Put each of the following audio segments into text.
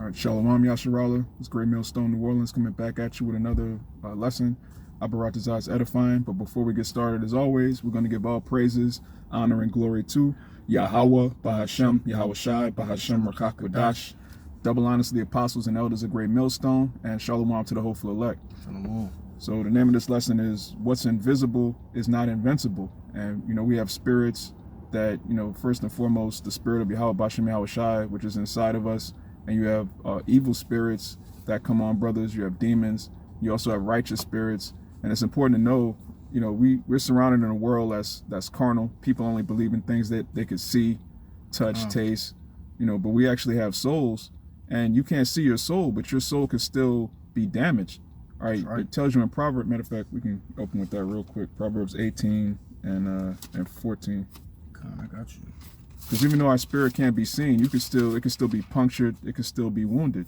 All right, Shalawam, Yasharala. It's Great Millstone, New Orleans, coming back at you with another lesson. Abaratazah is edifying. But before we get started, as always, we're going to give all praises, honor, and glory to YAHAWAH, bahasham, Yahawashi, bahasham, Microchip. Double honors to the apostles and elders of Great Millstone, and Shalawam to the hopeful elect. Shalawam. So the name of this lesson is What's Invisible is Not Invincible. And, we have spirits that, first and foremost, the spirit of Yahawashi, which is inside of us. And you have evil spirits that come on, brothers. You have demons. You also have righteous spirits. And it's important to know, we're surrounded in a world that's carnal. People only believe in things that they could see, touch, taste, but we actually have souls. And you can't see your soul, but your soul could still be damaged. All right. It tells you in Proverbs, matter of fact, we can open with that real quick. Proverbs 18 and 14. I got you. Because even though our spirit can't be seen, it could still be punctured. It could still be wounded.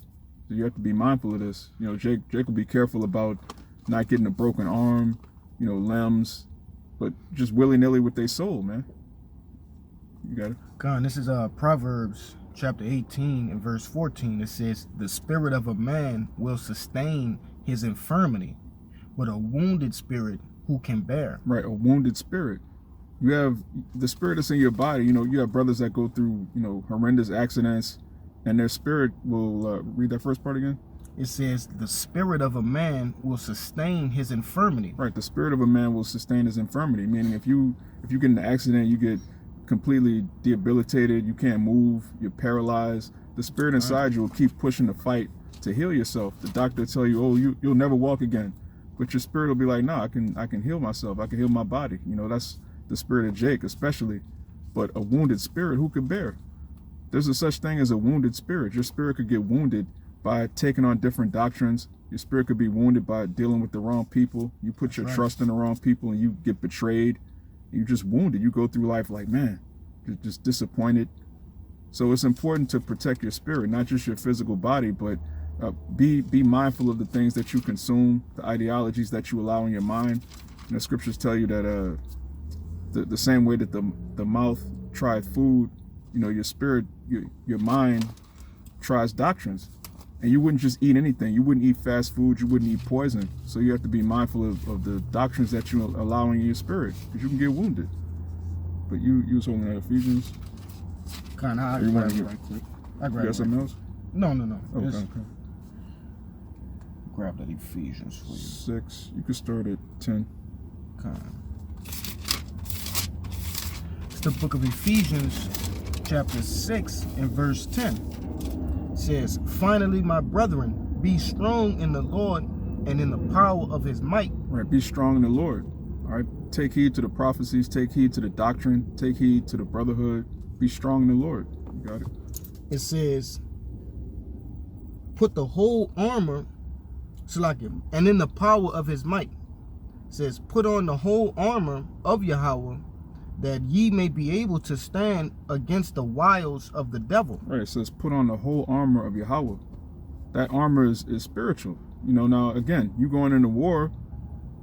So you have to be mindful of this. Jake will be careful about not getting a broken arm, limbs, but just willy-nilly with their soul, man. You got it. God, this is Proverbs chapter 18 and verse 14. It says, "The spirit of a man will sustain his infirmity, but a wounded spirit who can bear." Right, a wounded spirit. You have the spirit that's in your body. You have brothers that go through, horrendous accidents, and their spirit will, read that first part again. It says, "The spirit of a man will sustain his infirmity." Right, the spirit of a man will sustain his infirmity. Meaning, if you get in an accident, you get completely debilitated, you can't move, you're paralyzed. The spirit inside you will keep pushing the fight to heal yourself. The doctor will tell you, "Oh, you'll never walk again," but your spirit will be like, "No, I can heal myself. I can heal my body." That's the spirit of Jake, especially. But a wounded spirit, who could bear? There's a such thing as a wounded spirit. Your spirit could get wounded by taking on different doctrines. Your spirit could be wounded by dealing with the wrong people. You put your trust in the wrong people and you get betrayed. You're just wounded. You go through life like, man, you're just disappointed. So it's important to protect your spirit, not just your physical body, but be mindful of the things that you consume, the ideologies that you allow in your mind. Scriptures tell you that the same way that the mouth tried food, your spirit, your mind tries doctrines. And you wouldn't just eat anything. You wouldn't eat fast food. You wouldn't eat poison. So you have to be mindful of the doctrines that you're allowing in your spirit, because you can get wounded. But you was holding that Ephesians. Kind of. I grab it right quick. You got something else? No. Okay. Grab that Ephesians for you. 6. You can start at 10. It's the book of Ephesians, chapter 6 and verse 10. It says, "Finally, my brethren, be strong in the Lord and in the power of his might." Right, be strong in the Lord. All right, take heed to the prophecies, take heed to the doctrine, take heed to the brotherhood. Be strong in the Lord. You got it. It says, "Put the whole armor, and in the power of his might." It says, "Put on the whole armor of Yahawashi, that ye may be able to stand against the wiles of the devil." Right, it says, put on the whole armor of Yahawashi. That armor is spiritual. Now, again, you going into war,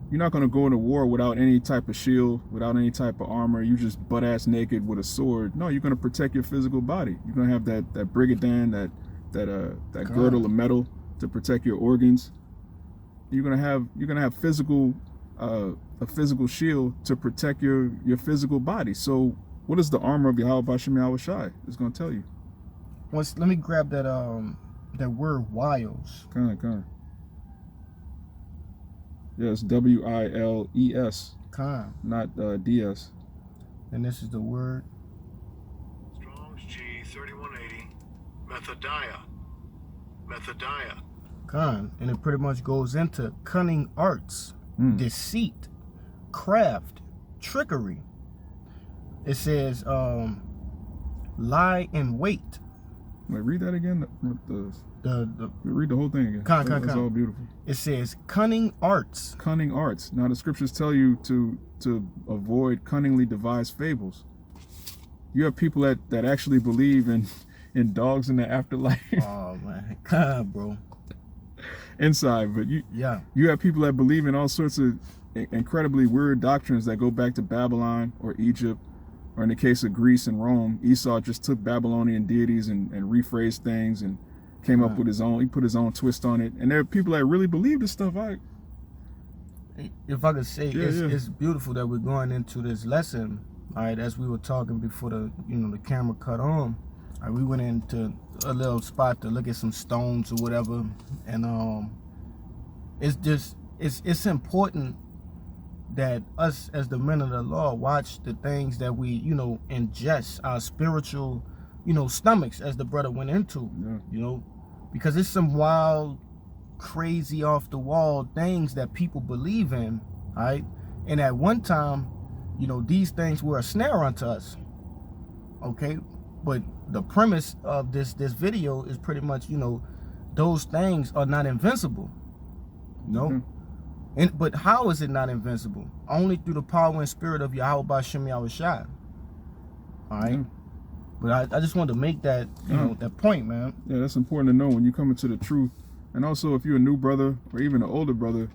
you're not going to go into war without any type of shield, without any type of armor. You just butt-ass naked with a sword. No, you're going to protect your physical body. You're going to have that brigadan, that girdle of metal to protect your organs. You're going to have physical a physical shield to protect your physical body. So what is the armor of Yahawashi? It's going to tell you. Let me grab that word wiles. Kind of. Yes, WILES. Not DS. And this is the word. Strong's G 3180. Methodiah. And it pretty much goes into cunning arts, deceit, craft, trickery. It says lie in wait. Wait, read that again. Read the whole thing again. That's all beautiful. It says cunning arts. Cunning arts. Now the scriptures tell you to avoid cunningly devised fables. You have people that actually believe in dogs in the afterlife. Oh man, God, bro. Inside, but you have people that believe in all sorts of incredibly weird doctrines that go back to Babylon or Egypt, or in the case of Greece and Rome, Esau just took Babylonian deities and rephrased things, and came up with his own. He put his own twist on it, and there are people that really believe this stuff. If I could say, Yeah, it's beautiful that we're going into this lesson. All right, as we were talking before the camera cut on, all right, we went into a little spot to look at some stones or whatever, and it's important that us as the men of the law watch the things that we ingest, our spiritual stomachs, as the brother went into, because it's some wild, crazy, off the wall things that people believe in, all right? And at one time, these things were a snare unto us, okay? But the premise of this video is pretty much, those things are not invincible, But how is it not invincible? Only through the power and spirit of Yahawashi Yahawashi. All right. But I just wanted to make that that point, man. Yeah, that's important to know when you come into the truth. And also, if you're a new brother or even an older brother,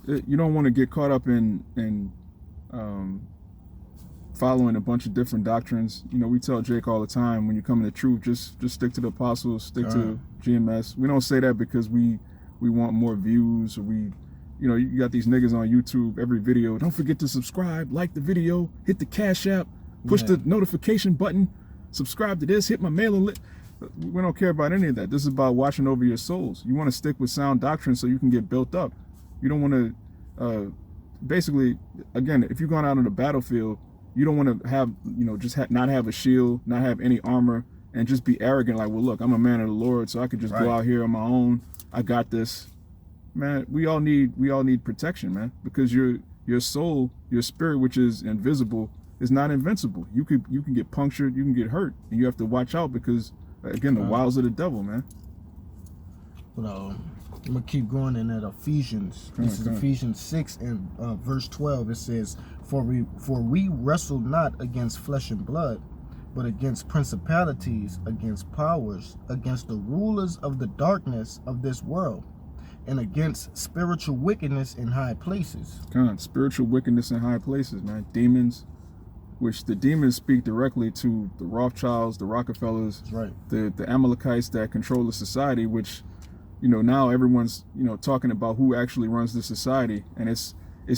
you don't want to get caught up in following a bunch of different doctrines. We tell Jake all the time, when you come in the truth, just stick to the apostles, stick to GMS. We don't say that because we want more views, or you got these niggas on YouTube, every video, don't forget to subscribe, like the video, hit the Cash App, push the notification button, subscribe to this, hit my mailing list. We don't care about any of that. This is about watching over your souls. You want to stick with sound doctrine so you can get built up. You don't want to, basically, again, if you're going out on the battlefield, you don't want to have, not have a shield, not have any armor, and just be arrogant like, well, look, I'm a man of the Lord, so I could just go out here on my own. I got this. Man, we all need protection, man, because your soul, your spirit, which is invisible, is not invincible. You can get punctured, you can get hurt, and you have to watch out because, again, the wiles of the devil, man. But I'm gonna keep going in that Ephesians. This is Ephesians 6 and verse 12. It says, For we wrestle not against flesh and blood, but against principalities, against powers, against the rulers of the darkness of this world, and against spiritual wickedness in high places. Spiritual wickedness in high places, man. Demons, which the demons speak directly to the Rothschilds, the Rockefellers, the Amalekites that control the society, which, now everyone's, talking about who actually runs the society. And it's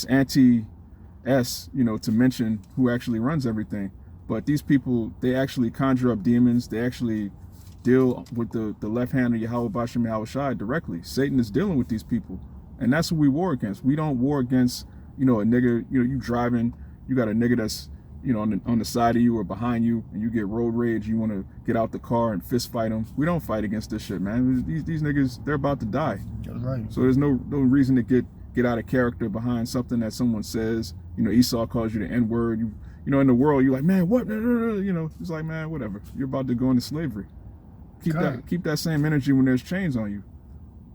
anti-S, to mention who actually runs everything. But these people, they actually conjure up demons. They actually deal with the left hand of Yahawashi Yahawashi directly. Satan is dealing with these people, and that's who we war against. We don't war against a nigga. You driving, you got a nigga that's on the side of you or behind you, and you get road rage. You want to get out the car and fist fight them. We don't fight against this shit, man. These niggas, they're about to die. That's right. So there's no reason to get out of character behind something that someone says. Esau calls you the N-word. In the world, you're like, man, what? It's like, man, whatever. You're about to go into slavery. Keep that same energy when there's chains on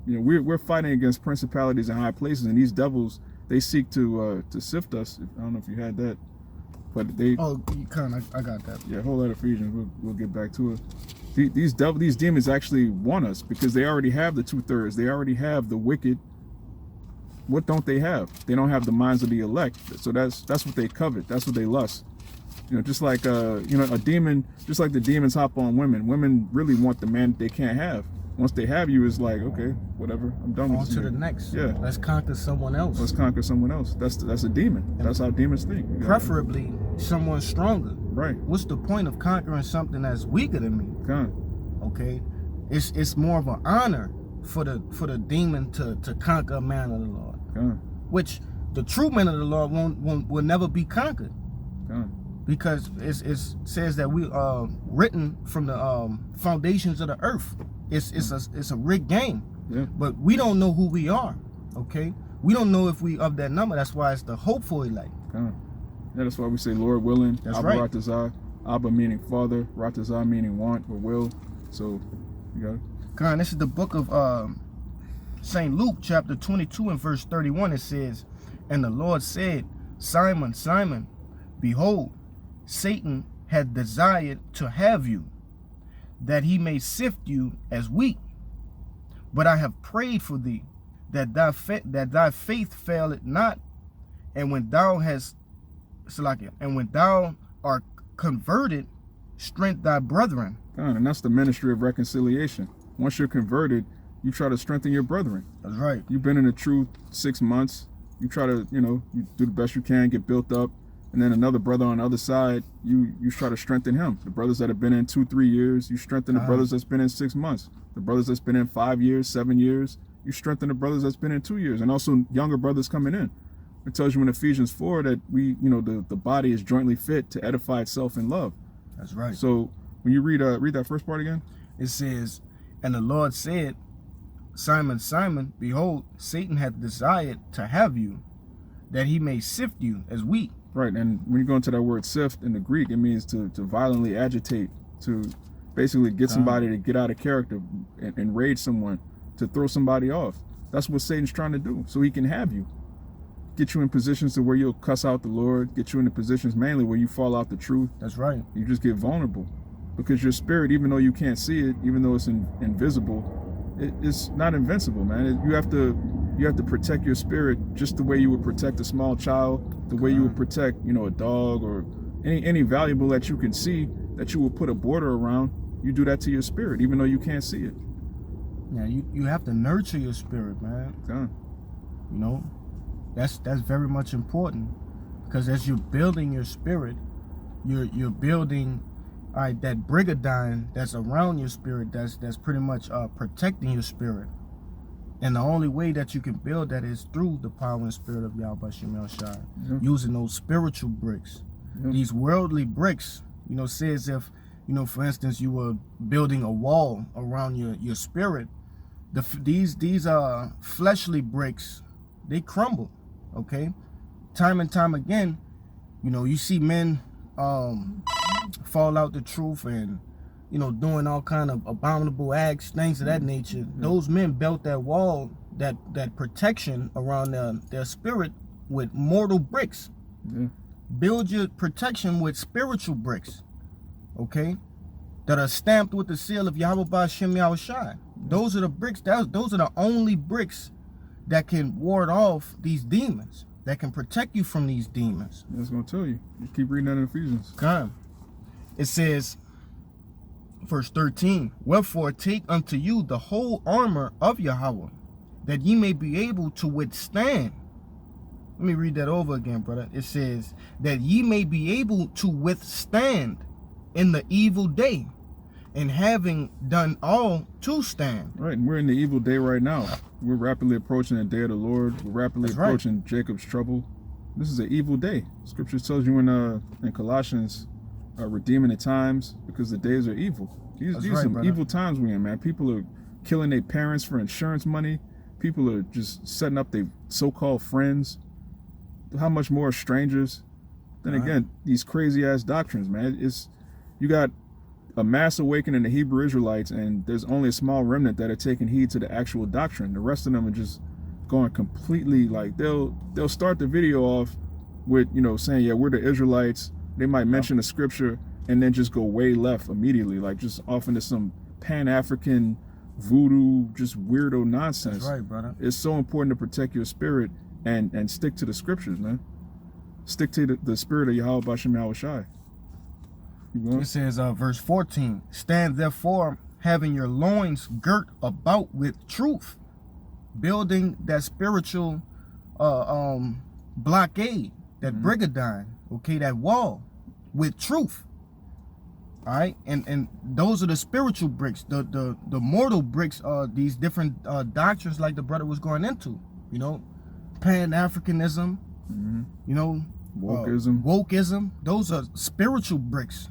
you. We're fighting against principalities in high places, and these devils, they seek to sift us. I don't know if you had that, but they. Oh, I got that. Yeah, hold that Ephesians. We'll get back to it. These demons actually want us because they already have the 2/3. They already have the wicked. What don't they have? They don't have the minds of the elect. So that's what they covet. That's what they lust. Just like a demon, just like the demons hop on women. Women really want the man they can't have. Once they have you, it's like, okay, whatever, I'm done with you. On to the next. Yeah. Let's conquer someone else. Let's conquer someone else. That's a demon. That's how demons think. Preferably someone stronger. Right. What's the point of conquering something that's weaker than me? Okay. It's more of an honor for the demon to conquer a man of the Lord. Which the true men of the Lord will never be conquered. Because it says that we are written from the foundations of the earth. It's a rigged game. Yeah. But we don't know who we are. Okay? We don't know if we of that number. That's why it's the hopeful elect. Yeah, that's why we say Lord willing. That's Abba right. Ratazah. Abba meaning father, Ratazah meaning want or will. So you got it. This is the book of St. Luke, chapter 22 and verse 31. It says, And the Lord said, Simon, Simon, behold, Satan had desired to have you, that he may sift you as wheat. But I have prayed for thee, that thy faith fail it not. And when thou art converted, strengthen thy brethren. And that's the ministry of reconciliation. once you're converted, you try to strengthen your brethren. That's right. You've been in the truth 6 months. You try to, you do the best you can, get built up. And then another brother on the other side, you try to strengthen him. The brothers that have been in 2-3 years, you strengthen the brothers that's been in 6 months. The brothers that's been in 5 years, 7 years, you strengthen the brothers that's been in 2 years. And also younger brothers coming in. It tells you in Ephesians 4 that the body is jointly fit to edify itself in love. That's right. So when you read that first part again, it says, and the Lord said, Simon, Simon, behold, Satan hath desired to have you, that he may sift you as wheat. Right, and when you go into that word sift in the Greek, it means to violently agitate, to basically get somebody to get out of character, and enrage someone, to throw somebody off. That's what Satan's trying to do, so he can have you. Get you in positions to where you'll cuss out the Lord, get you into positions mainly where you fall out the truth. That's right. You just get vulnerable. Because your spirit, even though you can't see it, even though it's invisible, it's not invincible, man. You have to protect your spirit just the way you would protect a small child, the way you would protect, a dog or any valuable that you can see that you will put a border around. You do that to your spirit, even though you can't see it. Yeah, you have to nurture your spirit, man. That's very much important, because as you're building your spirit, you're building that brigadine that's around your spirit, that's pretty much protecting your spirit. And the only way that you can build that is through the power and spirit of Yahawashi, using those spiritual bricks. These worldly bricks, says if, for instance, you were building a wall around your spirit, these fleshly bricks, they crumble, okay? Time and time again, you see men fall out the truth and doing all kind of abominable acts, things of that nature. Those men built that wall, that protection around their spirit with mortal bricks. Build your protection with spiritual bricks, okay, that are stamped with the seal of Yahweh bahasham Yahawashi. Those are the bricks. Those are the only bricks that can ward off these demons, that can protect you from these demons. That's going to tell you. You keep reading that in Ephesians. Come. It says, verse 13, wherefore take unto you the whole armor of Yahweh, that ye may be able to withstand. Let me read that over again, brother. It says, that ye may be able to withstand in the evil day, and having done all to stand. Right, and we're in the evil day right now. We're rapidly approaching the day of the Lord. We're rapidly approaching Jacob's trouble. This is an evil day. Scripture tells you in Colossians, redeeming the times, because the days are evil. These are some evil times we're in, man. People are killing their parents for insurance money. People are just setting up their so-called friends. How much more strangers? Then again, these crazy ass doctrines, man. You got a mass awakening in the Hebrew Israelites, and there's only a small remnant that are taking heed to the actual doctrine. The rest of them are just going completely, like, they'll start the video off with, saying, yeah, we're the Israelites. They might mention the scripture and then just go way left immediately, like just off into some Pan-African voodoo, just weirdo nonsense. That's right, brother. It's so important to protect your spirit and stick to the scriptures, man. Stick to the spirit of Yahweh bahasham Yahawashi. It says, verse 14, stand therefore, having your loins girt about with truth, building that spiritual blockade, that brigadine, okay, that wall with truth. All right, and those are the spiritual bricks. The mortal bricks are these different doctrines, like the brother was going into, Pan-Africanism, wokeism. Those are spiritual bricks.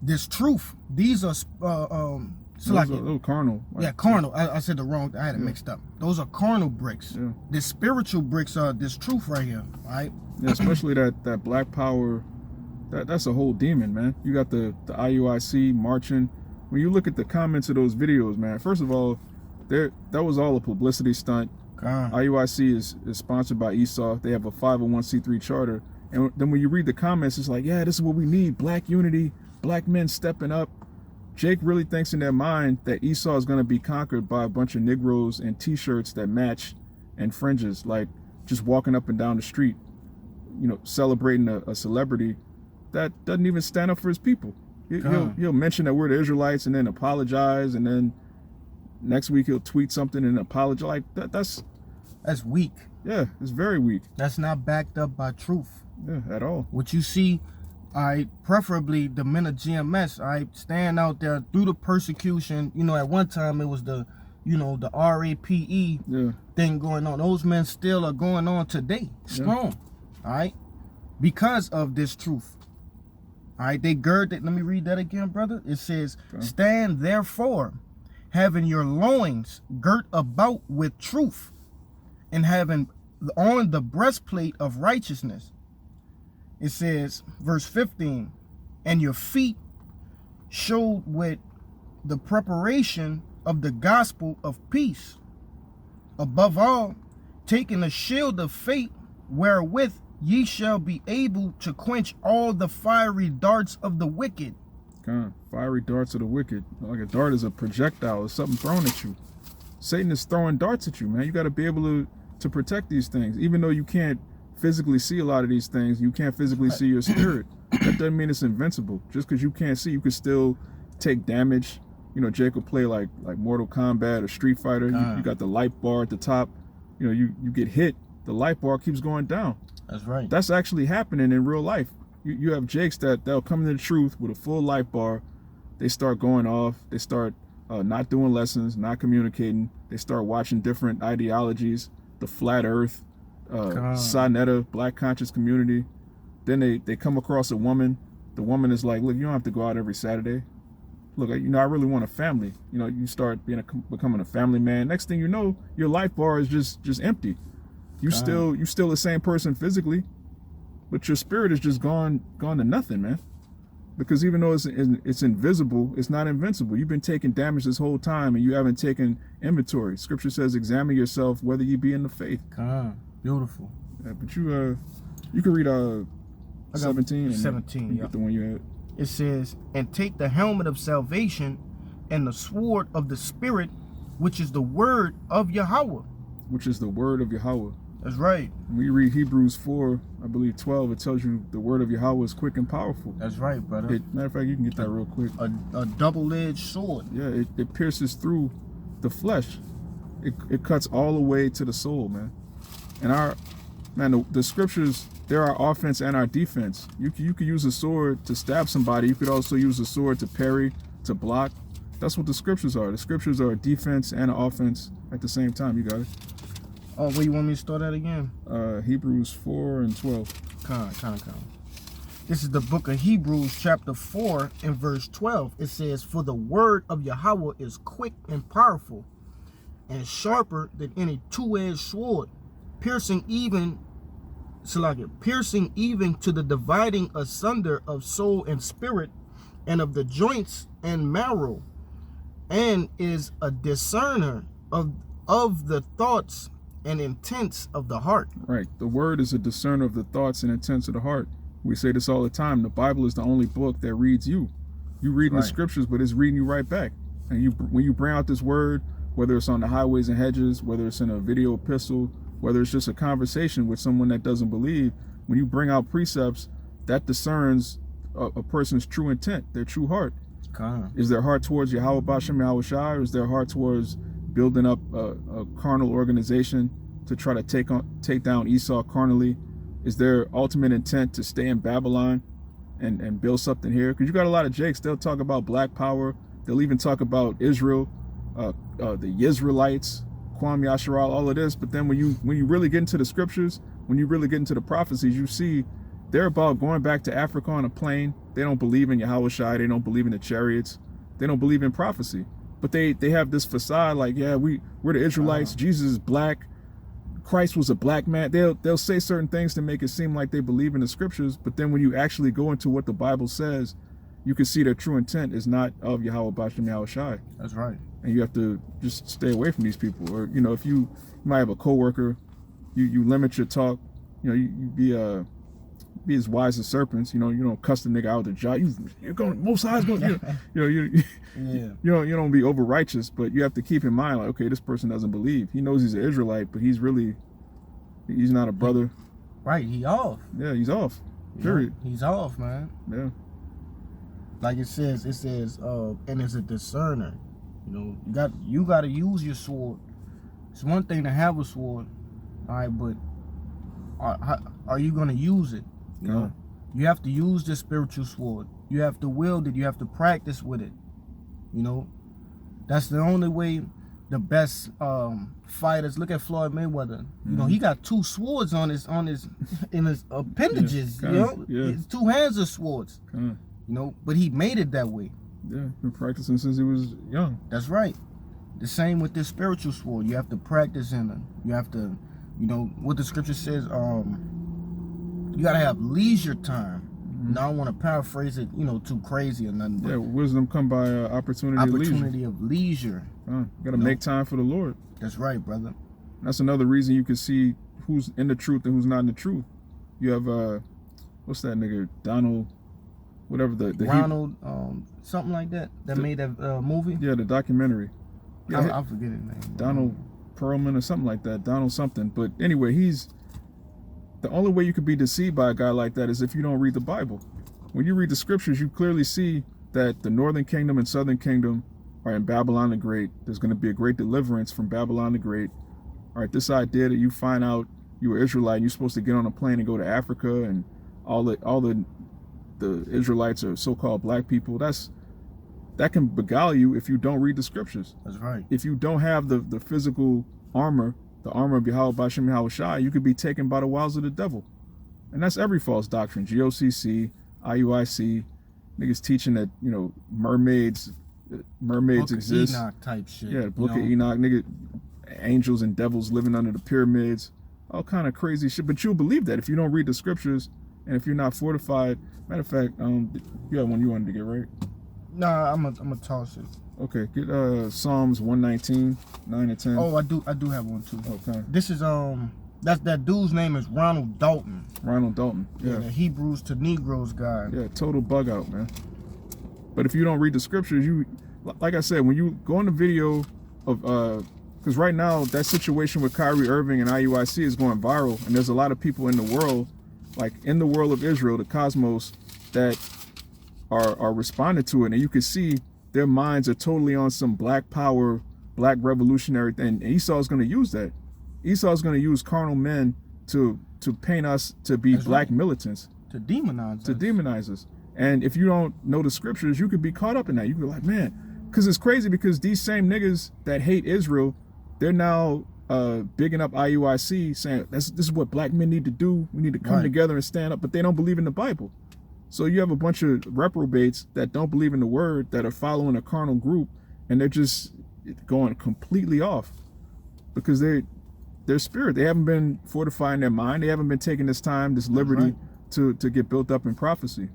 This truth, these are little carnal. Carnal. I said the wrong. I had it mixed up. Those are carnal bricks. Yeah. The spiritual bricks are this truth right here. All right. Yeah, especially that black power. That's a whole demon, man. You got the IUIC marching. When you look at the comments of those videos, man, first of all, that was all a publicity stunt. IUIC is sponsored by Esau. They have a 501c3 charter. And then when you read the comments, it's like, yeah, this is what we need. Black unity, black men stepping up. Jake really thinks in their mind that Esau is going to be conquered by a bunch of Negroes in t-shirts that match and fringes, like just walking up and down the street, celebrating a celebrity that doesn't even stand up for his people. He'll mention that we're the Israelites and then apologize and then Next week he'll tweet something and apologize. Like that's weak. Yeah, it's very weak. That's not backed up by truth. Yeah, at all. What you see, preferably the men of GMS, stand out there through the persecution. You know, at one time it was the RAPE thing going on. Those men still are going on today, strong. All right, because of this truth. All right, they gird it. Let me read that again, brother. It says, stand therefore, having your loins girt about with truth, and having on the breastplate of righteousness. It says, verse 15, and your feet showed with the preparation of the gospel of peace. Above all, taking a shield of faith, wherewith ye shall be able to quench all the fiery darts of the wicked. Fiery darts of the wicked. Like a dart is a projectile, it's something thrown at you. Satan is throwing darts at you, man. You got to be able to protect these things. Even though you can't physically see a lot of these things, you can't physically see your spirit. That doesn't mean it's invincible. Just because you can't see, you can still take damage. You know, Jake will play like Mortal Kombat or Street Fighter. You got the light bar at the top. You know, you get hit, the light bar keeps going down. That's right. That's actually happening in real life. You have Jakes that'll come into the truth with a full light bar. They start going off. They start not doing lessons, not communicating. They start watching different ideologies, the flat earth, Sonetta, black conscious community. Then they come across a woman. The woman is like, look, you don't have to go out every Saturday. Look, you know, I really want a family. You know, you start becoming a family man. Next thing you know, your life bar is just empty. You still the same person physically, but your spirit is just gone to nothing, man. Because even though it's invisible, it's not invincible. You've been taking damage this whole time, and you haven't taken inventory. Scripture says, "Examine yourself whether you be in the faith." Beautiful. Yeah, but you can read 17. 17. You get the one you had. It says, "And take the helmet of salvation, and the sword of the Spirit, which is the word of Yahawah." Which is the word of Yahawah. That's right. When you read Hebrews 4, I believe 12, it tells you the word of Yahawah is quick and powerful. That's right, brother. Matter of fact, you can get that real quick. A double-edged sword. Yeah, it pierces through the flesh. It cuts all the way to the soul, man. And the scriptures, they're our offense and our defense. You could use a sword to stab somebody. You could also use a sword to parry, to block. That's what the scriptures are. The scriptures are a defense and an offense at the same time. You got it. Oh, where you want me to start that again? Hebrews 4 and 12. Come. This is the book of Hebrews, chapter 4 and verse 12. It says, "For the word of Yahawah is quick and powerful, and sharper than any two-edged sword, piercing even to the dividing asunder of soul and spirit, and of the joints and marrow, and is a discerner of the thoughts and intents of the heart." Right. The word is a discerner of the thoughts and intents of the heart. We say this all the time. The Bible is the only book that reads you. You read the scriptures, but it's reading you right back. And when you bring out this word, whether it's on the highways and hedges, whether it's in a video epistle, whether it's just a conversation with someone that doesn't believe, when you bring out precepts, that discerns a person's true intent, their true heart. Is their heart towards Yahawah, bahasham, Yahawashi, or is their heart towards building up a carnal organization to try to take down Esau carnally? Is their ultimate intent to stay in Babylon and build something here? Because you got a lot of Jakes, they'll talk about black power. They'll even talk about Israel, the Israelites, Kwam Yasharal, all of this. But then when you really get into the scriptures, when you really get into the prophecies, you see they're about going back to Africa on a plane. They don't believe in Yahawashi. They don't believe in the chariots. They don't believe in prophecy. But they have this facade like, yeah, we're the Israelites. Jesus is black. Christ was a black man. They'll say certain things to make it seem like they believe in the scriptures. But then when you actually go into what the Bible says, you can see their true intent is not of Yahawah, bahasham, Yahawashi. That's right. And you have to just stay away from these people. Or, you know, if you might have a coworker, you limit your talk. You know, you be as wise as serpents. You know, you don't cuss the nigga out the job. You're going, most high's going. You don't be over righteous, but you have to keep in mind, like, okay, this person doesn't believe. He knows he's an Israelite, but he's not a brother. Right, he off. Yeah, he's off. Period. He's off, man. Yeah. Like it says, and is a discerner. You know, you got to use your sword. It's one thing to have a sword, all right, but are you going to use it? You know, you have to use the spiritual sword. You have to wield it. You have to practice with it. You know, that's the only way the best fighters. Look at Floyd Mayweather. You know, he got 2 swords in his appendages. Yeah, you know, yeah. his 2 hands are swords. You know, but he made it that way. Yeah, been practicing since he was young. That's right. The same with this spiritual sword. You have to practice in it. You have to, you know, what the scripture says. You gotta have leisure time. Now I don't want to paraphrase it, you know, too crazy or nothing. But yeah, wisdom come by opportunity of leisure. You gotta make time for the Lord. That's right, brother. That's another reason you can see who's in the truth and who's not in the truth. You have what's that nigga, Donald, whatever the Ronald, something like that. Made that movie. Yeah, the documentary. Yeah, I forget his name. Donald Perlman or something like that. Donald something. But anyway, the only way you could be deceived by a guy like that is if you don't read the Bible. When you read the scriptures, you clearly see that the northern kingdom and southern kingdom are in Babylon the Great. There's going to be a great deliverance from Babylon the Great. All right, this idea that you find out you were Israelite and you're supposed to get on a plane and go to Africa and all the Israelites are so-called black people, that can beguile you if you don't read the scriptures. That's right. If you don't have the physical armor, the armor of Yahawashi, bahasham, Yahawashi, you could be taken by the wiles of the devil. And that's every false doctrine. GOCC, IUIC, niggas teaching that, you know, mermaids Book exist. Enoch type shit. Yeah, Book of Enoch, nigga, angels and devils living under the pyramids, all kind of crazy shit. But you'll believe that if you don't read the scriptures and if you're not fortified. Matter of fact, you had one you wanted to get, right? Nah, I'm gonna toss it. Okay, get Psalms 119, 9 and 10. Oh, I do have one too. Okay. This is that dude's name is Ronald Dalton. Ronald Dalton. Yeah. The Hebrews to Negroes guy. Yeah, total bug out, man. But if you don't read the scriptures, you, like I said, when you go on the video of because right now that situation with Kyrie Irving and IUIC is going viral, and there's a lot of people in the world, like in the world of Israel, the cosmos, that are responding to it, and you can see their minds are totally on some black power, black revolutionary thing. And Esau is going to use that. Esau is going to use carnal men to paint us to be black militants, to demonize us. And if you don't know the scriptures, you could be caught up in that. You could be like, man, because it's crazy, because these same niggas that hate Israel, they're now bigging up IUIC, saying this is what black men need to do. We need to come together and stand up, but they don't believe in the Bible. So you have a bunch of reprobates that don't believe in the word, that are following a carnal group, and they're just going completely off because their spirit, they haven't been fortifying their mind. They haven't been taking this time, this liberty to get built up in prophecy.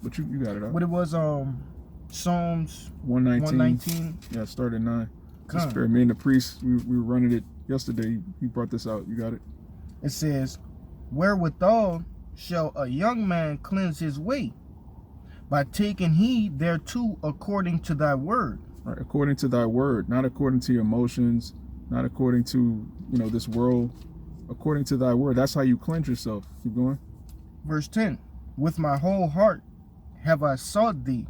But you got it out. What it was, Psalms 119. Yeah, start at 9. The spirit, me and the priest, we were running it yesterday. He brought this out. You got it? It says, wherewithal shall a young man cleanse his way, by taking heed thereto according to thy word. Right, according to thy word, not according to your emotions, not according to, you know, this world. According to thy word. That's how you cleanse yourself. Keep going. Verse 10. With my whole heart have I sought thee.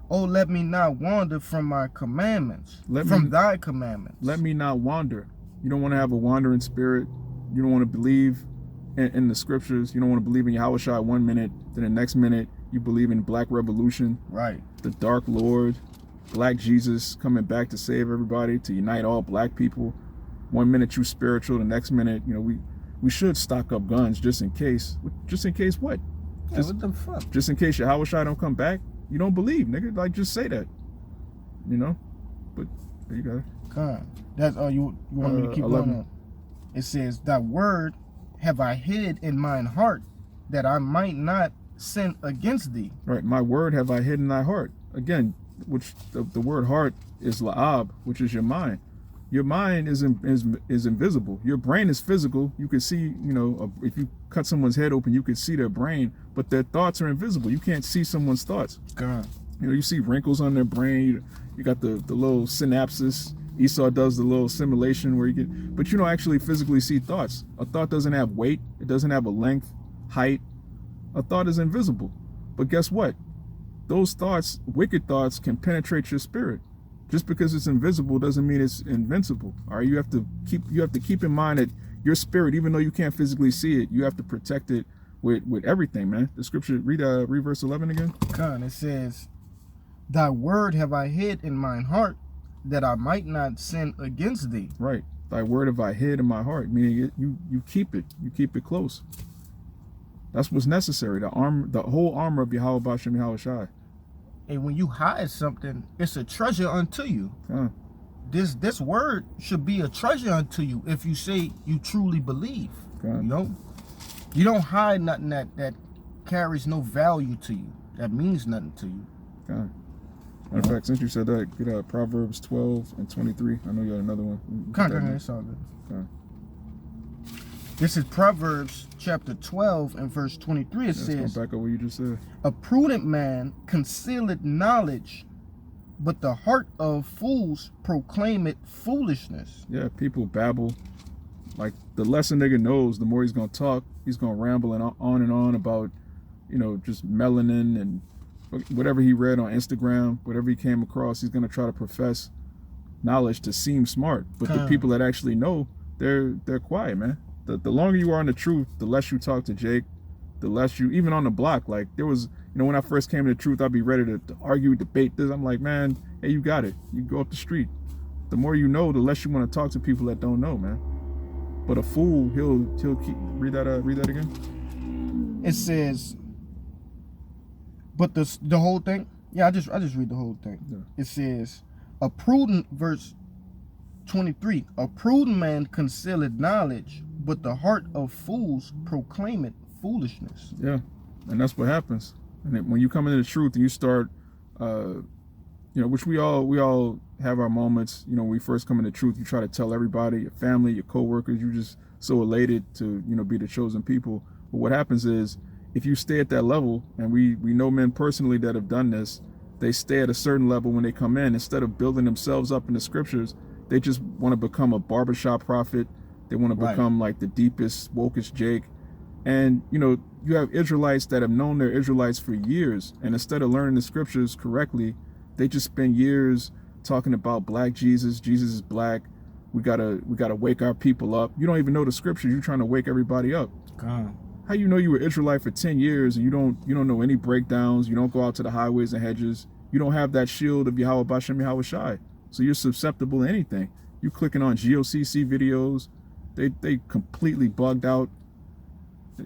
Oh, let me not wander from my commandments. Thy commandments. Let me not wander. You don't want to have a wandering spirit. You don't want to believe in the scriptures. You don't want to believe in Yahawashi 1 minute, then the next minute you believe in black revolution. Right. The dark Lord, black Jesus coming back to save everybody, to unite all black people. 1 minute you spiritual, the next minute, you know, we should stock up guns just in case. Just in case what? Yeah, what the fuck? Just in case Yahawashi don't come back. You don't believe, nigga. Like, just say that. You know? But there you go. That's all you want me to keep 11. going on. It says, thy word have I hid in mine heart, that I might not sin against thee. Right. My word have I hid in thy heart. Again, which the word heart is la'ab, which is your mind. Your mind is invisible. Your brain is physical. You can see, you know, if you cut someone's head open, you can see their brain, but their thoughts are invisible. You can't see someone's thoughts. God. You know, you see wrinkles on their brain. You got the little synapses. Esau does the little simulation where you get, but you don't actually physically see thoughts. A thought doesn't have weight. It doesn't have a length, height. A thought is invisible. But guess what? Those thoughts, wicked thoughts, can penetrate your spirit. Just because it's invisible doesn't mean it's invincible. All right, you have to keep in mind that your spirit, even though you can't physically see it, you have to protect it with everything, man. The scripture, read verse 11 again. Con, it says, "Thy word have I hid in mine heart, that I might not sin against thee." Right. Thy word have I hid in my heart, meaning you keep it. You keep it close. That's what's necessary. The whole armor of Yahweh bahasham Yahawashi. And when you hide something, it's a treasure unto you. Huh. This word should be a treasure unto you if you say you truly believe. Huh. You don't hide nothing that carries no value to you, that means nothing to you. Huh. Matter of fact, since you said that, get Proverbs 12 and 23. I know you had another one. It's all good. This is Proverbs chapter 12 and verse 23. It says, back up what you just said. "A prudent man concealeth knowledge, but the heart of fools proclaimeth foolishness." Yeah, people babble. Like, the less a nigga knows, the more he's gonna talk. He's gonna ramble and on about, just melanin and whatever he read on Instagram, whatever he came across. He's gonna try to profess knowledge to seem smart. But the people that actually know, they're quiet, man. The longer you are in the truth, the less you talk to Jake, the less you, even on the block, like there was, when I first came to the truth, I'd be ready to argue, debate this. I'm like, man, hey, you got it. You go up the street. The more you know, the less you want to talk to people that don't know, man. But a fool, he'll keep, read that again. It says, but the whole thing, I just read the whole thing. Yeah. It says, a prudent, verse 23, "A prudent man concealeth knowledge, but the heart of fools proclaimeth foolishness." Yeah, and that's what happens. And then when you come into the truth and you start, which we all have our moments. When we first come into the truth, you try to tell everybody, your family, your coworkers. You're just so elated to be the chosen people. But what happens is, if you stay at that level, and we know men personally that have done this, they stay at a certain level when they come in. Instead of building themselves up in the scriptures, they just want to become a barbershop prophet. They want to become like the deepest, wokest Jake. And, you have Israelites that have known they're Israelites for years. And instead of learning the scriptures correctly, they just spend years talking about black Jesus. Jesus is black. We gotta wake our people up. You don't even know the scriptures. You're trying to wake everybody up. God. How you know you were Israelite for 10 years and you don't know any breakdowns. You don't go out to the highways and hedges. You don't have that shield of Yahweh bahasham Yahawashi. So you're susceptible to anything. You clicking on GOCC videos. They completely bugged out.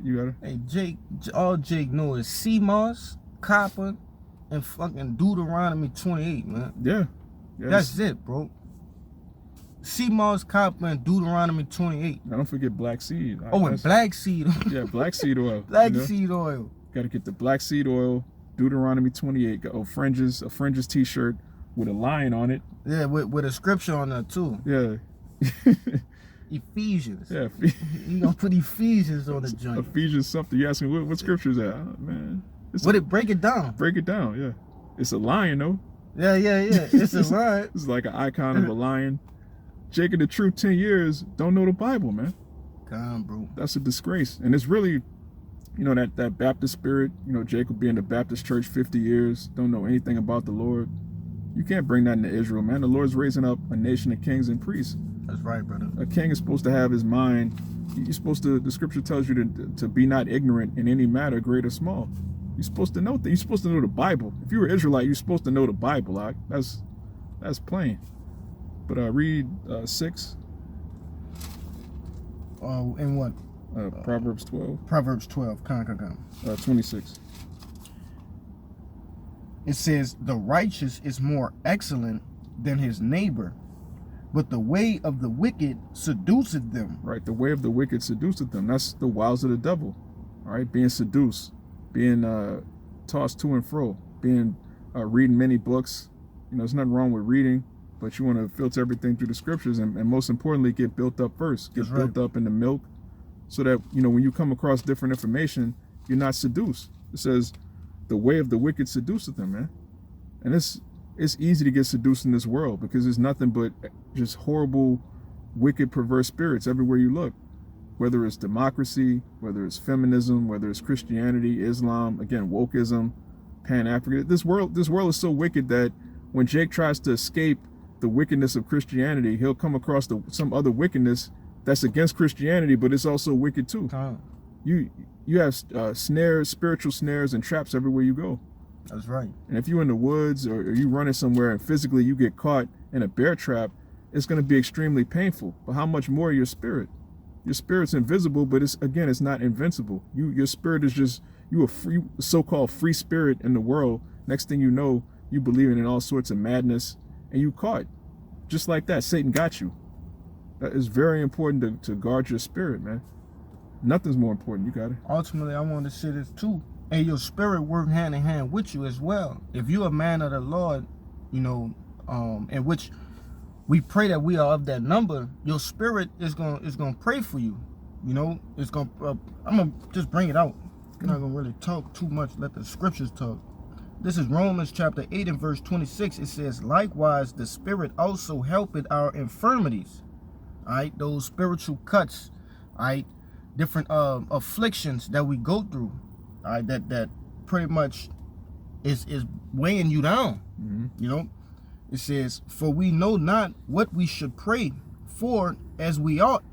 You got it? Hey, Jake, all Jake knows is CMOS, copper, and fucking Deuteronomy 28, man. Yeah. That's it, bro. CMOS, copper, and Deuteronomy 28. Now don't forget black seed. And black seed. Yeah, black seed oil. Black seed oil. Got to get the black seed oil, Deuteronomy 28. Got a fringes t-shirt with a lion on it. Yeah, with a scripture on there too. Yeah. Ephesians. Yeah. You gonna put Ephesians on the joint. Ephesians something. You ask me what scripture is that? Oh, man. Break it down. Break it down, yeah. It's a lion though. Yeah. It's a lion. It's like an icon of a lion. Jake of the truth 10 years, don't know the Bible, man. Come on, bro. That's a disgrace. And it's really, that Baptist spirit, Jacob being the Baptist church 50 years, don't know anything about the Lord. You can't bring that into Israel, man. The Lord's raising up a nation of kings and priests. That's right, brother. A king is supposed to have his mind. You're supposed to, the scripture tells you to be not ignorant in any matter, great or small. You're supposed to know things. You're supposed to know the Bible. If you're an Israelite, you're supposed to know the Bible. That's plain. But read 6. In what? Proverbs 12. Proverbs 12. 26. It says, "The righteous is more excellent than his neighbor, but the way of the wicked seduceth them." Right, the way of the wicked seduceth them. That's the wiles of the devil. All right, being seduced, being tossed to and fro, being reading many books. There's nothing wrong with reading, but you want to filter everything through the scriptures, and most importantly, get built up first. Get built up in the milk, so that when you come across different information, you're not seduced. It says, "The way of the wicked seduceth them," man. And it's easy to get seduced in this world because there's nothing but just horrible, wicked, perverse spirits everywhere you look. Whether it's democracy, whether it's feminism, whether it's Christianity, Islam, again, wokeism, Pan-African. This world is so wicked that when Jake tries to escape the wickedness of Christianity, he'll come across some other wickedness that's against Christianity, but it's also wicked too. You have snares, spiritual snares and traps everywhere you go. That's right. And if you're in the woods or you running somewhere and physically you get caught in a bear trap, it's going to be extremely painful. But how much more your spirit? Your spirit's invisible, but it's not invincible. Your spirit is just, you a free, so-called free spirit in the world. Next thing you know, you believing in all sorts of madness and you caught. Just like that, Satan got you. That is very important to guard your spirit, man. Nothing's more important. You got it. Ultimately, I want to say this too. And your spirit work hand in hand with you as well. If you're a man of the Lord, you know, in which we pray that we are of that number, your spirit is gonna pray for you. You know, it's gonna. I'm gonna just bring it out. I'm not gonna really talk too much. Let the scriptures talk. This is Romans chapter 8 and verse 26. It says, "Likewise, the Spirit also helpeth our infirmities." All right, those spiritual cuts. All right, different afflictions that we go through. All right, that pretty much is weighing you down. You know, it says, "For we know not what we should pray for as we ought,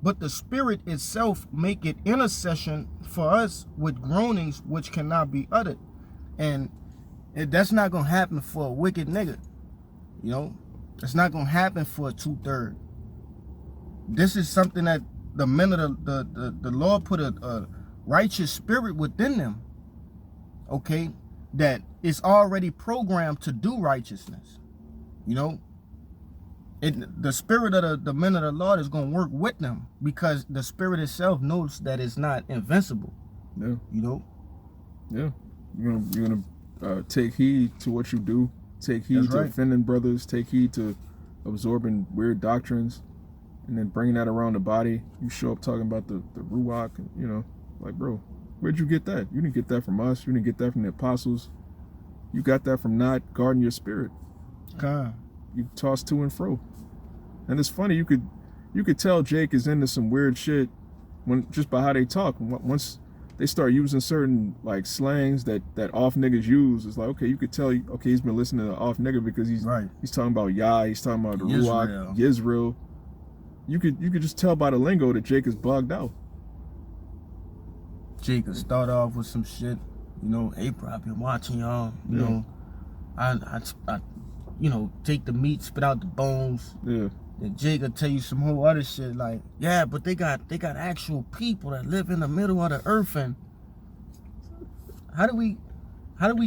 but the Spirit itself maketh intercession for us with groanings which cannot be uttered." And that's not gonna happen for a wicked nigga. You know, it's not gonna happen for a 2/3. This is something that the men of the Lord put a righteous spirit within them, okay, that is already programmed to do righteousness. You know, the spirit of the men of the Lord is going to work with them because the spirit itself knows that it's not invincible. Yeah. You know. Yeah. You're gonna take heed to what you do. Take heed to offending brothers. Take heed to absorbing weird doctrines, and then bringing that around the body. You show up talking about the ruach, you know, like, bro, where'd you get that? You didn't get that from us. You didn't get that from the apostles. You got that from not guarding your spirit. You toss to and fro. And it's funny, you could tell Jake is into some weird shit just by how they talk. Once they start using certain like slangs that off niggas use, it's like, okay, you could tell, okay, he's been listening to off nigga because he's talking about Yah, he's talking about the Ruach, Yisrael. You could just tell by the lingo that Jake is bugged out. Jake could start off with some shit, you know, April, I've been watching y'all, you know, I you know, take the meat, spit out the bones. Yeah. And Jake will tell you some whole other shit like, yeah, but they got actual people that live in the middle of the earth, and how do we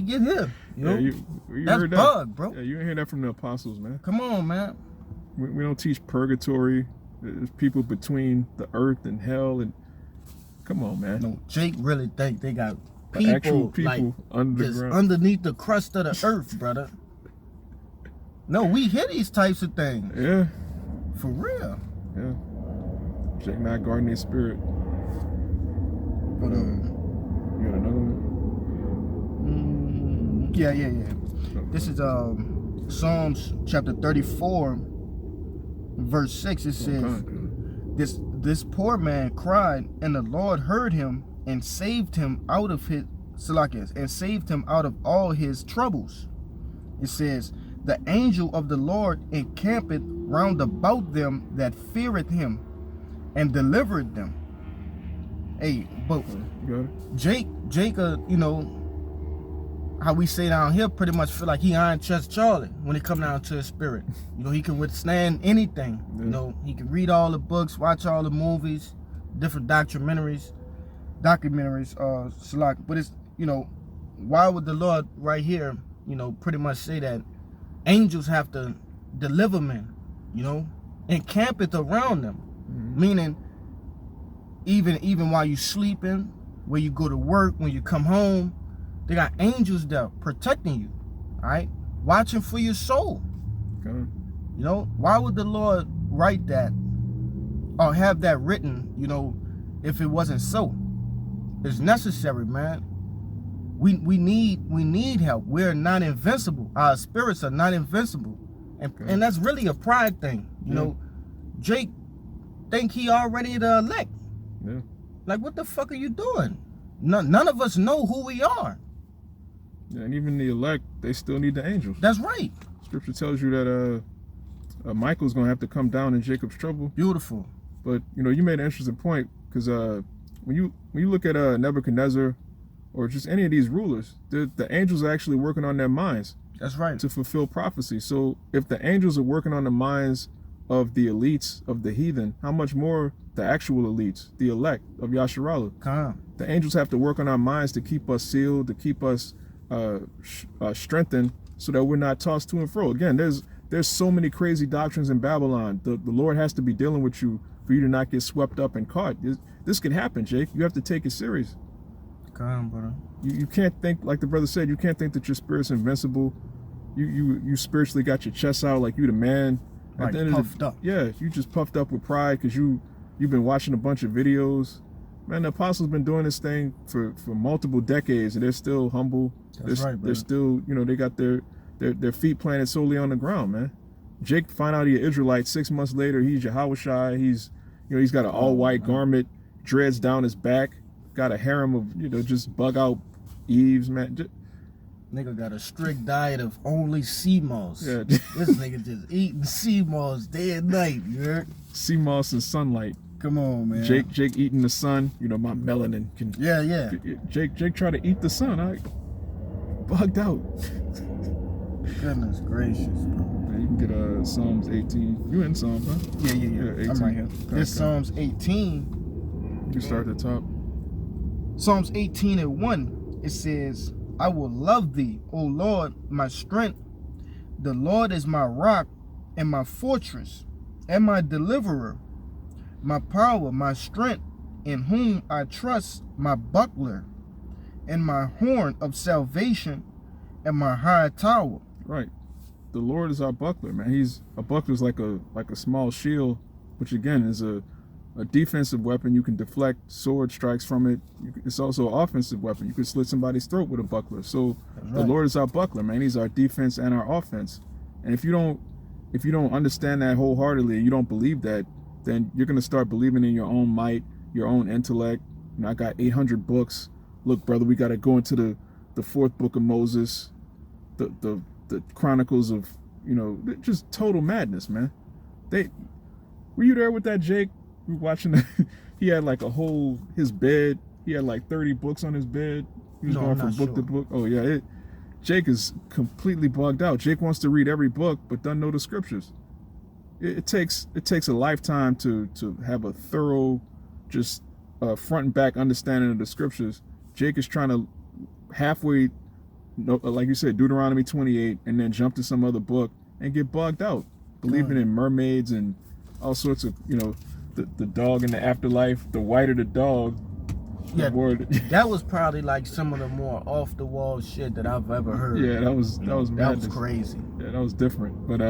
get here? You know? You that's heard bug, that. Bro. Yeah, you ain't hear that from the apostles, man. Come on, man. We don't teach purgatory. There's people between the earth and hell, and come on, man. No, Jake really think they got people, actual people like, under the ground, underneath the crust of the earth, brother. No, we hear these types of things. Yeah. For real. Yeah. Jake not guarding his spirit. But you got another one? Yeah. Okay. This is Psalms chapter 34, verse 6. It says, This poor man cried, and the Lord heard him and saved him out of all his troubles. It says, the angel of the Lord encampeth round about them that feareth him, and delivered them. Hey, but Jake, you know, how we say down here, pretty much feel like he Iron Chest Charlie when it come down to his spirit. You know, he can withstand anything. You know, he can read all the books, watch all the movies, different documentaries, but it's, you know, why would the Lord right here, you know, pretty much say that angels have to deliver men, you know, encampeth around them, meaning even while you sleeping, where you go to work, when you come home, they got angels there protecting you, all right, watching for your soul. You know, why would the Lord write that or have that written, you know, if it wasn't so? It's necessary, man. We need help. We're not invincible. Our spirits are not invincible. And that's really a pride thing. You know, Jake think he already the elect. Yeah. Like, what the fuck are you doing? None of us know who we are. Yeah, and even the elect, they still need the angels. That's right. Scripture tells you that Michael's gonna have to come down in Jacob's trouble. Beautiful. But you made an interesting point, because when you look at Nebuchadnezzar or just any of these rulers, the angels are actually working on their minds. That's right. To fulfill prophecy. So if the angels are working on the minds of the elites of the heathen, how much more the actual elites, the elect of Yasharallah? Come. The angels have to work on our minds to keep us sealed, to keep us strengthened, so that we're not tossed to and fro. Again, there's so many crazy doctrines in Babylon. The Lord has to be dealing with you for you to not get swept up and caught. This can happen, Jake. You have to take it serious. Come, brother. You can't think, like the brother said, you can't think that your spirit's invincible. You spiritually got your chest out like you the man. Like puffed up. Yeah, you just puffed up with pride because you've been watching a bunch of videos. Man, the apostles been doing this thing for multiple decades, and they're still humble. That's right, brother. They're still, they got their feet planted solely on the ground, man. Jake find out he's an Israelite 6 months later. He's Yahawashi. He's got an all-white garment, dreads down his back, got a harem of just bug out Eves, man. Nigga got a strict diet of only sea moss. Yeah. This nigga just eating sea moss day and night, you heard? Sea moss and sunlight. Come on, man. Jake eating the sun. My melanin can. Yeah. Jake try to eat the sun. I bugged out. Goodness gracious, bro. Man, you can get Psalms 18. You in Psalms, huh? Yeah. 18. I'm right here. Okay. This Psalms 18. You start at the top. Psalms 18:1. It says, I will love thee, O Lord, my strength. The Lord is my rock and my fortress and my deliverer, my power, my strength, in whom I trust, my buckler and my horn of salvation and my high tower. Right. The Lord is our buckler, man. A buckler's like a small shield, which again is a defensive weapon. You can deflect sword strikes from it. It's also an offensive weapon. You can slit somebody's throat with a buckler. So Right. The Lord is our buckler, man. He's our defense and our offense. And if you don't understand that wholeheartedly, you don't believe that, then you're gonna start believing in your own might, your own intellect. I got 800 books. Look, brother, we gotta go into the fourth book of Moses, the chronicles of just total madness, man. Were you there with that, Jake? We were watching that. He had like his bed. He had like 30 books on his bed. He was going from book to book. Oh yeah, Jake is completely bugged out. Jake wants to read every book, but doesn't know the scriptures. It takes a lifetime to have a thorough, just front and back understanding of the scriptures. Jake is trying to halfway, like you said, Deuteronomy 28, and then jump to some other book and get bugged out, believing in mermaids and all sorts of, the dog in the afterlife. The whiter the dog, Yeah, the more. that was probably like some of the more off the wall shit that I've ever heard. Yeah, that was madness. That was crazy. Yeah, that was different. But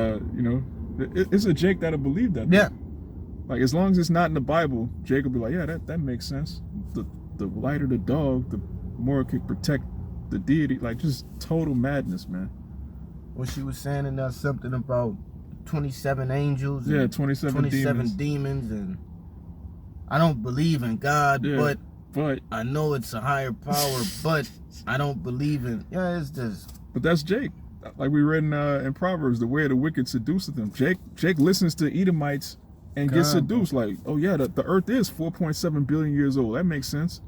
it's a Jake that'll believe that. Yeah. Like, as long as it's not in the Bible, Jake will be like, yeah, that makes sense. The lighter the dog, the more it could protect the deity. Like, just total madness, man. When she was saying in there something about 27 angels. Yeah, and 27 demons, and I don't believe in God, Yeah, but I know it's a higher power, but I don't believe in. Yeah, it's just. But that's Jake. Like we read in Proverbs, the way of the wicked seduceth them. Jake listens to Edomites and gets seduced. Like, oh yeah, the earth is 4.7 billion years old. That makes sense.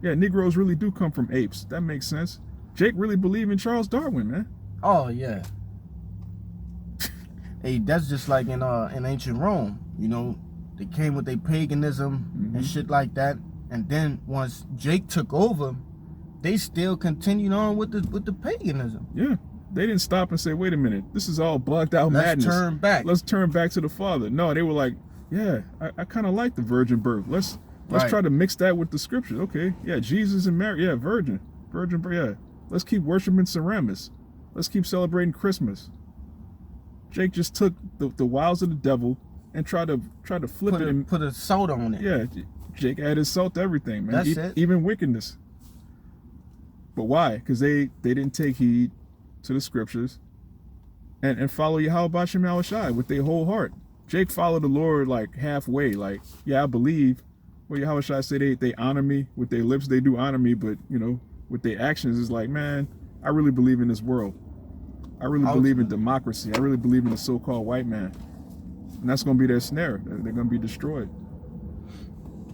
Yeah, Negroes really do come from apes. That makes sense. Jake really believed in Charles Darwin, man. Oh yeah. Hey, that's just like in ancient Rome. They came with their paganism and shit like that, and then once Jake took over, they still continued on with the paganism. Yeah. They didn't stop and say, wait a minute, this is all bugged out madness. Let's turn back. Let's turn back to the Father. No, they were like, yeah, I kind of like the virgin birth. Let's try to mix that with the scriptures. Okay, yeah, Jesus and Mary, yeah, virgin birth, yeah. Let's keep worshiping Semiramis. Let's keep celebrating Christmas. Jake just took the wiles of the devil and tried to flip it and put a salt on it. Yeah, Jake added salt to everything, man. That's it. Even wickedness. But why? Because they didn't take heed to the scriptures and follow Yahawashi with their whole heart. Jake followed the Lord like halfway, like, yeah, I believe. Well, Yahawashi say they honor me. With their lips they do honor me, but with their actions it's like, man, I really believe in this world. I really believe in democracy. I really believe in the so-called white man. And that's going to be their snare. They're going to be destroyed.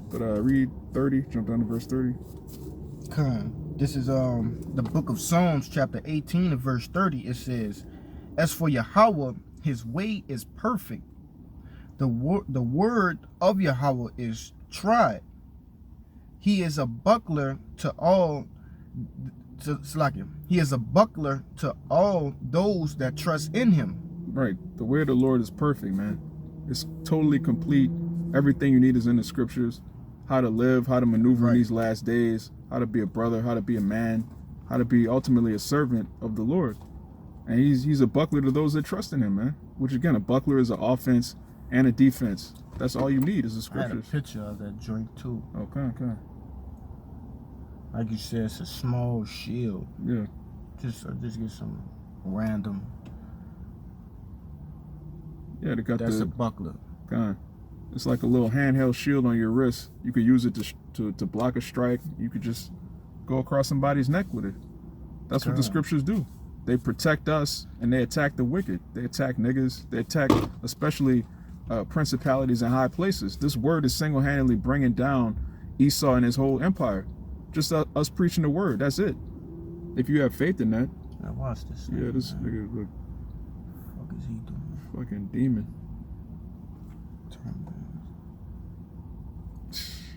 But read 30, jump down to verse 30. This is the book of Psalms, chapter 18 and verse 30. It says, as for Yahawah, his way is perfect. The word of Yahawah is tried. He is a buckler to all. He is a buckler to all those that trust in him. Right. The way of the Lord is perfect, man. It's totally complete. Everything you need is in the scriptures. How to live, how to maneuver in these last days, how to be a brother, how to be a man, how to be ultimately a servant of the Lord. And he's a buckler to those that trust in him, man. Which again, a buckler is an offense and a defense. That's all you need is the scriptures. I had a picture of that joint too. Okay. Like you said, it's a small shield. Yeah. Just get some random. Yeah, they got that's a buckler. It's like a little handheld shield on your wrist. You could use it to block a strike. You could just go across somebody's neck with it. That's what the scriptures do. They protect us and they attack the wicked. They attack niggas. They attack especially principalities in high places. This word is single-handedly bringing down Esau and his whole empire. Just us preaching the word. That's it. If you have faith in that. Now watch this. Yeah, this nigga, look. What the fuck is he doing? Fucking demon. It's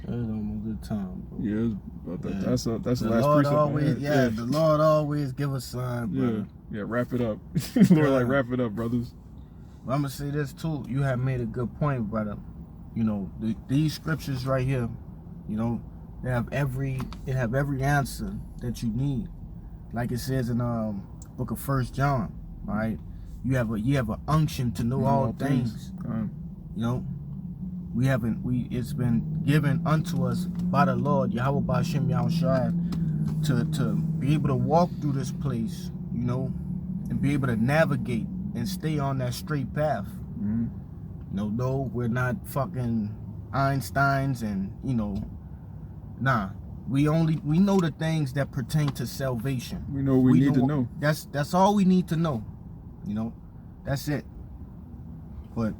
almost good time, bro. Yeah, that's the last Lord precept. Always, the Lord always give us sign, brother. Yeah, wrap it up. Lord, wrap it up, brothers. Well, I'm gonna say this too. You have made a good point, brother. You know, these scriptures right here, you know, they have every answer that you need. Like it says in book of 1 John, right? You have an unction to know all things. You know, it's been given unto us by the Lord, Yahweh bahasham Yahawashi, to be able to walk through this place, you know, and be able to navigate and stay on that straight path. Mm-hmm. No, we're not fucking Einsteins, and you know, nah. We know the things that pertain to salvation. We know we need to know. That's all we need to know. You know, that's it. But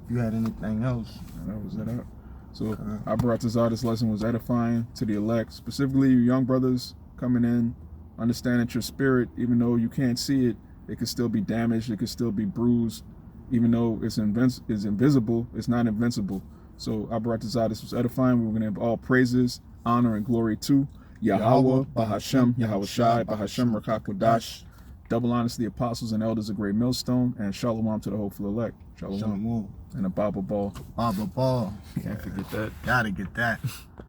if you had anything else, that was it. So I brought this out. This lesson was edifying to the elect, specifically you young brothers coming in. Understand that your spirit, even though you can't see it, it could still be damaged. It could still be bruised. Even though it's invisible, it's not invincible. So I brought this out. This was edifying. We're going to have all praises, honor, and glory to Yahawah, bahasham, Yahawashi, bahasham, Rakakodash. Double honors to the apostles and elders of Great Millstone, and Shalawam to the hopeful elect. Shalawam. Shalom. And a Bible ball. Bible ball. Can't forget that. Gotta get that.